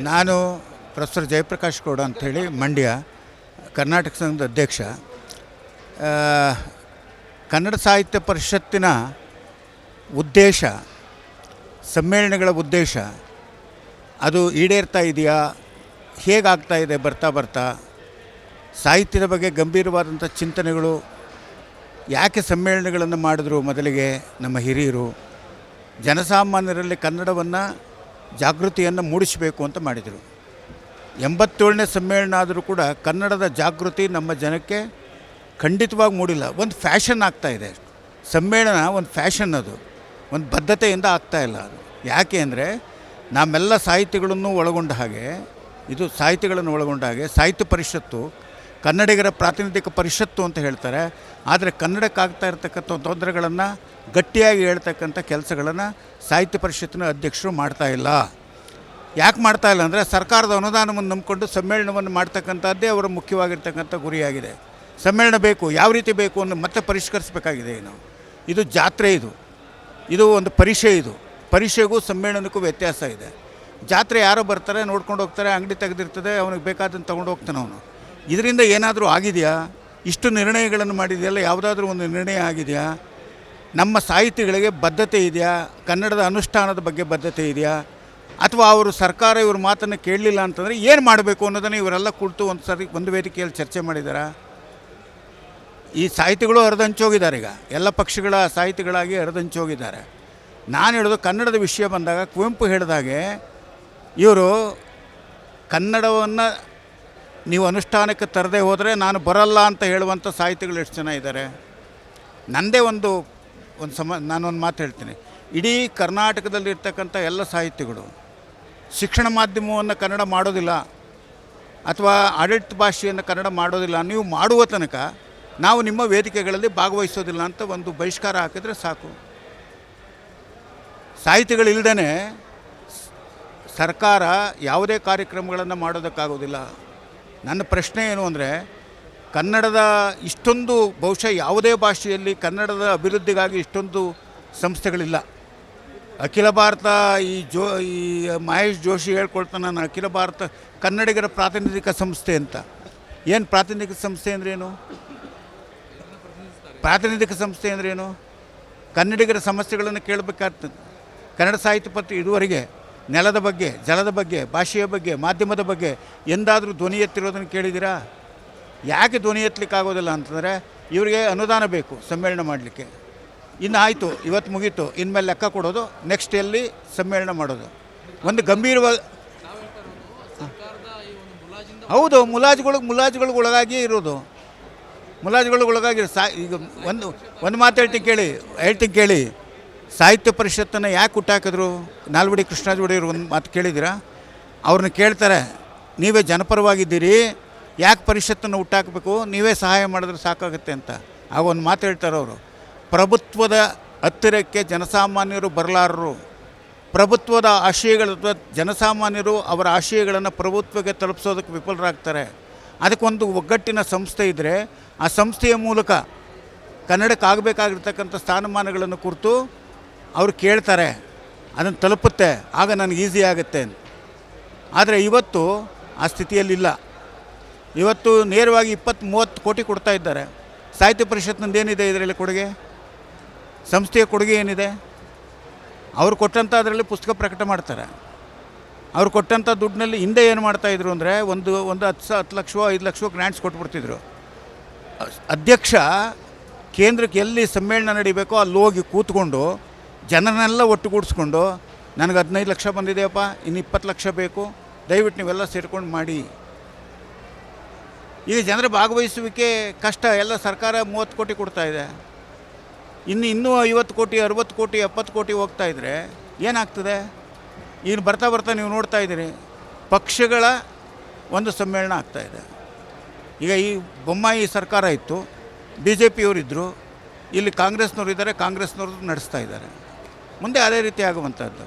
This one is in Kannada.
ನಾನು ಪ್ರೊಫೆಸರ್ ಜಯಪ್ರಕಾಶ್ ಗೌಡ ಅಂಥೇಳಿ ಮಂಡ್ಯ ಕರ್ನಾಟಕ ಸಂಘದ ಅಧ್ಯಕ್ಷ. ಕನ್ನಡ ಸಾಹಿತ್ಯ ಪರಿಷತ್ತಿನ ಉದ್ದೇಶ, ಸಮ್ಮೇಳನಗಳ ಉದ್ದೇಶ ಅದು ಈಡೇರ್ತಾ ಇದೆಯಾ, ಹೇಗಾಗ್ತಾ ಇದೆ ಬರ್ತಾ ಬರ್ತಾ, ಸಾಹಿತ್ಯದ ಬಗ್ಗೆ ಗಂಭೀರವಾದಂಥ ಚಿಂತನೆಗಳು, ಯಾಕೆ ಸಮ್ಮೇಳನಗಳನ್ನು ಮಾಡಿದ್ರು ಮೊದಲಿಗೆ ನಮ್ಮ ಹಿರಿಯರು, ಜನಸಾಮಾನ್ಯರಲ್ಲಿ ಕನ್ನಡವನ್ನು ಜಾಗೃತಿಯನ್ನು ಮೂಡಿಸಬೇಕು ಅಂತ ಮಾಡಿದರು. 87ನೇ ಸಮ್ಮೇಳನ ಆದರೂ ಕೂಡ ಕನ್ನಡದ ಜಾಗೃತಿ ನಮ್ಮ ಜನಕ್ಕೆ ಖಂಡಿತವಾಗಿ ಮೂಡಿಲ್ಲ. ಒಂದು ಫ್ಯಾಷನ್ ಆಗ್ತಾಯಿದೆ. ಸಮ್ಮೇಳನ ಒಂದು ಫ್ಯಾಷನ್, ಅದು ಒಂದು ಬದ್ಧತೆಯಿಂದ ಆಗ್ತಾಯಿಲ್ಲ. ಅದು ಯಾಕೆ ಅಂದರೆ ನಮ್ಮೆಲ್ಲ ಸಾಹಿತ್ಯಗಳನ್ನು ಒಳಗೊಂಡ ಹಾಗೆ, ಇದು ಸಾಹಿತ್ಯಗಳನ್ನು ಒಳಗೊಂಡ ಹಾಗೆ ಸಾಹಿತ್ಯ ಪರಿಷತ್ತು ಕನ್ನಡಿಗರ ಪ್ರಾತಿನಿಧಿಕ ಪರಿಷತ್ತು ಅಂತ ಹೇಳ್ತಾರೆ. ಆದರೆ ಕನ್ನಡಕ್ಕಾಗ್ತಾ ಇರ್ತಕ್ಕಂಥ ತೊಂದರೆಗಳನ್ನು ಗಟ್ಟಿಯಾಗಿ ಹೇಳ್ತಕ್ಕಂಥ ಕೆಲಸಗಳನ್ನು ಸಾಹಿತ್ಯ ಪರಿಷತ್ತಿನ ಅಧ್ಯಕ್ಷರು ಮಾಡ್ತಾಯಿಲ್ಲ. ಯಾಕೆ ಮಾಡ್ತಾಯಿಲ್ಲ ಅಂದರೆ ಸರ್ಕಾರದ ಅನುದಾನವನ್ನು ನಂಬಿಕೊಂಡು ಸಮ್ಮೇಳನವನ್ನು ಮಾಡ್ತಕ್ಕಂಥದ್ದೇ ಅವರ ಮುಖ್ಯವಾಗಿರ್ತಕ್ಕಂಥ ಗುರಿಯಾಗಿದೆ. ಸಮ್ಮೇಳನ ಬೇಕು, ಯಾವ ರೀತಿ ಬೇಕು ಅನ್ನೋ ಮತ್ತೆ ಪರಿಷ್ಕರಿಸಬೇಕಾಗಿದೆ. ಇದು ಜಾತ್ರೆ, ಇದು ಒಂದು ಪರಿಷೆ. ಇದು ಪರಿಷೆಗೂ ಸಮ್ಮೇಳನಕ್ಕೂ ವ್ಯತ್ಯಾಸ ಇದೆ. ಜಾತ್ರೆ ಯಾರೋ ಬರ್ತಾರೆ, ನೋಡ್ಕೊಂಡು ಹೋಗ್ತಾರೆ, ಅಂಗಡಿ ತೆಗೆದಿರ್ತದೆ, ಅವನಿಗೆ ಬೇಕಾದಂತ ತೊಗೊಂಡು ಹೋಗ್ತಾನೆ ಅವನು. ಇದರಿಂದ ಏನಾದರೂ ಆಗಿದೆಯಾ? ಇಷ್ಟು ನಿರ್ಣಯಗಳನ್ನು ಮಾಡಿದೆಯಲ್ಲ, ಯಾವುದಾದ್ರೂ ಒಂದು ನಿರ್ಣಯ ಆಗಿದೆಯಾ? ನಮ್ಮ ಸಾಹಿತಿಗಳಿಗೆ ಬದ್ಧತೆ ಇದೆಯಾ? ಕನ್ನಡದ ಅನುಷ್ಠಾನದ ಬಗ್ಗೆ ಬದ್ಧತೆ ಇದೆಯಾ? ಅಥವಾ ಅವರು ಸರ್ಕಾರ ಇವ್ರ ಮಾತನ್ನು ಕೇಳಲಿಲ್ಲ ಅಂತಂದರೆ ಏನು ಮಾಡಬೇಕು ಅನ್ನೋದನ್ನು ಇವರೆಲ್ಲ ಕುಳಿತು ಒಂದು ವೇದಿಕೆಯಲ್ಲಿ ಚರ್ಚೆ ಮಾಡಿದ್ದಾರೆ. ಈ ಸಾಹಿತಿಗಳು ಹರಿದಂಚೋಗಿದ್ದಾರೆ. ಈಗ ಎಲ್ಲ ಪಕ್ಷಗಳ ಸಾಹಿತಿಗಳಾಗಿ ಹರಿದಂಚೋಗಿದ್ದಾರೆ. ನಾನು ಹೇಳೋದು, ಕನ್ನಡದ ವಿಷಯ ಬಂದಾಗ ಕುವೆಂಪು ಹೇಳಿದಾಗೆ ಇವರು ಕನ್ನಡವನ್ನು ನೀವು ಅನುಷ್ಠಾನಕ್ಕೆ ತರದೇ ಹೋದರೆ ನಾನು ಬರಲ್ಲ ಅಂತ ಹೇಳುವಂಥ ಸಾಹಿತಿಗಳು ಎಷ್ಟು ಜನ ಇದ್ದಾರೆ. ನನ್ನದೇ ನಾನೊಂದು ಮಾತು ಹೇಳ್ತೀನಿ. ಇಡೀ ಕರ್ನಾಟಕದಲ್ಲಿರ್ತಕ್ಕಂಥ ಎಲ್ಲ ಸಾಹಿತಿಗಳು ಶಿಕ್ಷಣ ಮಾಧ್ಯಮವನ್ನು ಕನ್ನಡ ಮಾಡೋದಿಲ್ಲ, ಅಥವಾ ಆಡಳಿತ ಭಾಷೆಯನ್ನು ಕನ್ನಡ ಮಾಡೋದಿಲ್ಲ, ನೀವು ಮಾಡುವ ತನಕ ನಾವು ನಿಮ್ಮ ವೇದಿಕೆಗಳಲ್ಲಿ ಭಾಗವಹಿಸೋದಿಲ್ಲ ಅಂತ ಒಂದು ಬಹಿಷ್ಕಾರ ಹಾಕಿದರೆ ಸಾಕು. ಸಾಹಿತಿಗಳಿಲ್ಲದೇ ಸರ್ಕಾರ ಯಾವುದೇ ಕಾರ್ಯಕ್ರಮಗಳನ್ನು ಮಾಡೋದಕ್ಕಾಗೋದಿಲ್ಲ. ನನ್ನ ಪ್ರಶ್ನೆ ಏನು ಅಂದರೆ, ಕನ್ನಡದ ಇಷ್ಟೊಂದು, ಬಹುಶಃ ಯಾವುದೇ ಭಾಷೆಯಲ್ಲಿ ಕನ್ನಡದ ಅಭಿವೃದ್ಧಿಗಾಗಿ ಇಷ್ಟೊಂದು ಸಂಸ್ಥೆಗಳಿಲ್ಲ. ಅಖಿಲ ಭಾರತ ಈ ಮಹೇಶ್ ಜೋಶಿ ಹೇಳ್ಕೊಳ್ತಾನೆ, ನಾನು ಅಖಿಲ ಭಾರತ ಕನ್ನಡಿಗರ ಪ್ರಾತಿನಿಧಿಕ ಸಂಸ್ಥೆ ಅಂತ. ಏನು ಪ್ರಾತಿನಿಧಿಕ ಸಂಸ್ಥೆ ಅಂದ್ರೇನು? ಪ್ರಾತಿನಿಧಿಕ ಸಂಸ್ಥೆ ಅಂದ್ರೇನು? ಕನ್ನಡಿಗರ ಸಮಸ್ಯೆಗಳನ್ನು ಕೇಳಬೇಕಾಗ್ತದೆ. ಕನ್ನಡ ಸಾಹಿತ್ಯ ಪತ್ರ ಇದುವರೆಗೆ ನೆಲದ ಬಗ್ಗೆ, ಜಲದ ಬಗ್ಗೆ, ಭಾಷೆಯ ಬಗ್ಗೆ, ಮಾಧ್ಯಮದ ಬಗ್ಗೆ ಎಂದಾದರೂ ಧ್ವನಿ ಎತ್ತಿರೋದನ್ನು ಕೇಳಿದ್ದೀರಾ? ಯಾಕೆ ಧ್ವನಿ ಎತ್ತಲಿಕ್ಕಾಗೋದಿಲ್ಲ ಅಂತಂದರೆ ಇವರಿಗೆ ಅನುದಾನ ಬೇಕು ಸಮ್ಮೇಳನ ಮಾಡಲಿಕ್ಕೆ. ಇನ್ನು ಆಯಿತು, ಇವತ್ತು ಮುಗೀತು, ಇನ್ಮೇಲೆ ಲೆಕ್ಕ ಕೊಡೋದು, ನೆಕ್ಸ್ಟ್ ಎಲ್ಲಿ ಸಮ್ಮೇಳನ ಮಾಡೋದು. ಒಂದು ಗಂಭೀರವಾಗಿ, ಹೌದು, ಮುಲಾಜುಗಳಿಗೆ ಒಳಗಾಗಿಯೇ ಇರೋದು. ಮುಲಾಜುಗಳಿಗೆ ಒಳಗಾಗಿ ಈಗ ಒಂದು ಮಾತು ಹೇಳ್ತೀನಿ ಕೇಳಿ. ಸಾಹಿತ್ಯ ಪರಿಷತ್ತನ್ನು ಯಾಕೆ ಹುಟ್ಟಾಕಿದ್ರು? ನಾಲ್ವಡಿ ಕೃಷ್ಣರಾಜ ಒಡೆಯರು ಒಂದು ಮಾತು ಕೇಳಿದ್ದೀರಾ? ಅವ್ರನ್ನ ಕೇಳ್ತಾರೆ, ನೀವೇ ಜನಪರವಾಗಿದ್ದೀರಿ, ಯಾಕೆ ಪರಿಷತ್ತನ್ನು ಹುಟ್ಟಾಕಬೇಕು, ನೀವೇ ಸಹಾಯ ಮಾಡಿದ್ರೆ ಸಾಕಾಗುತ್ತೆ ಅಂತ. ಆಗ ಒಂದು ಮಾತು ಹೇಳ್ತಾರೆ ಅವರು, ಪ್ರಭುತ್ವದ ಹತ್ತಿರಕ್ಕೆ ಜನಸಾಮಾನ್ಯರು ಬರಲಾರರು. ಪ್ರಭುತ್ವದ ಆಶಯಗಳು, ಜನಸಾಮಾನ್ಯರು ಅವರ ಆಶಯಗಳನ್ನು ಪ್ರಭುತ್ವಕ್ಕೆ ತಲುಪಿಸೋದಕ್ಕೆ ವಿಫಲರಾಗ್ತಾರೆ. ಅದಕ್ಕೊಂದು ಒಗ್ಗಟ್ಟಿನ ಸಂಸ್ಥೆ ಇದ್ದರೆ ಆ ಸಂಸ್ಥೆಯ ಮೂಲಕ ಕನ್ನಡಕ್ಕೆ ಆಗಬೇಕಾಗಿರ್ತಕ್ಕಂಥ ಸ್ಥಾನಮಾನಗಳನ್ನು ಕುರಿತು ಅವರು ಕೇಳ್ತಾರೆ, ಅದನ್ನು ತಲುಪುತ್ತೆ, ಆಗ ನನಗೆ ಈಸಿ ಆಗುತ್ತೆ. ಆದರೆ ಇವತ್ತು ಆ ಸ್ಥಿತಿಯಲ್ಲಿಲ್ಲ. ಇವತ್ತು ನೇರವಾಗಿ 20-30 ಕೋಟಿ ಕೊಡ್ತಾ ಇದ್ದಾರೆ. ಸಾಹಿತ್ಯ ಪರಿಷತ್ನಿಂದ ಏನಿದೆ ಇದರಲ್ಲಿ ಕೊಡುಗೆ? ಸಂಸ್ಥೆಯ ಕೊಡುಗೆ ಏನಿದೆ? ಅವರು ಕೊಟ್ಟಂಥ ಅದರಲ್ಲಿ ಪುಸ್ತಕ ಪ್ರಕಟ ಮಾಡ್ತಾರೆ. ಅವ್ರು ಕೊಟ್ಟಂಥ ದುಡ್ಡಿನಲ್ಲಿ ಹಿಂದೆ ಏನು ಮಾಡ್ತಾಯಿದ್ರು ಅಂದರೆ, ಒಂದು 10 ಲಕ್ಷ 5 ಲಕ್ಷ ಗ್ರ್ಯಾಂಟ್ಸ್ ಕೊಟ್ಬಿಡ್ತಿದ್ರು. ಅಧ್ಯಕ್ಷ ಕೇಂದ್ರಕ್ಕೆ ಎಲ್ಲಿ ಸಮ್ಮೇಳನ ನಡಿಬೇಕೋ ಅಲ್ಲಿ ಹೋಗಿ ಕೂತ್ಕೊಂಡು ಜನರನ್ನೆಲ್ಲ ಒಟ್ಟುಗೂಡಿಸ್ಕೊಂಡು, ನನಗೆ 15 ಲಕ್ಷ ಬಂದಿದೆಯಪ್ಪ, ಇನ್ನು 20 ಲಕ್ಷ ಬೇಕು, ದಯವಿಟ್ಟು ನೀವೆಲ್ಲ ಸೇರ್ಕೊಂಡು ಮಾಡಿ. ಈಗ ಜನರ ಭಾಗವಹಿಸುವಿಕೆ ಕಷ್ಟ. ಎಲ್ಲ ಸರ್ಕಾರ 30 ಕೋಟಿ ಕೊಡ್ತಾಯಿದೆ, ಇನ್ನೂ 50 ಕೋಟಿ 60 ಕೋಟಿ 70 ಕೋಟಿ ಹೋಗ್ತಾಯಿದ್ರೆ ಏನಾಗ್ತದೆ? ಇನ್ನು ಬರ್ತಾ ನೀವು ನೋಡ್ತಾ ಇದ್ದೀರಿ, ಪಕ್ಷಗಳ ಒಂದು ಸಮ್ಮೇಳನ ಆಗ್ತಾಯಿದೆ. ಈಗ ಈ ಬೊಮ್ಮಾಯಿ ಸರ್ಕಾರ ಇತ್ತು, BJPಯವರಿದ್ದರು, ಇಲ್ಲಿ ಕಾಂಗ್ರೆಸ್ನವರು ಇದ್ದಾರೆ, ಕಾಂಗ್ರೆಸ್ನವರು ನಡೆಸ್ತಾ ಇದ್ದಾರೆ. ಮುಂದೆ ಅದೇ ರೀತಿ ಆಗುವಂಥದ್ದು.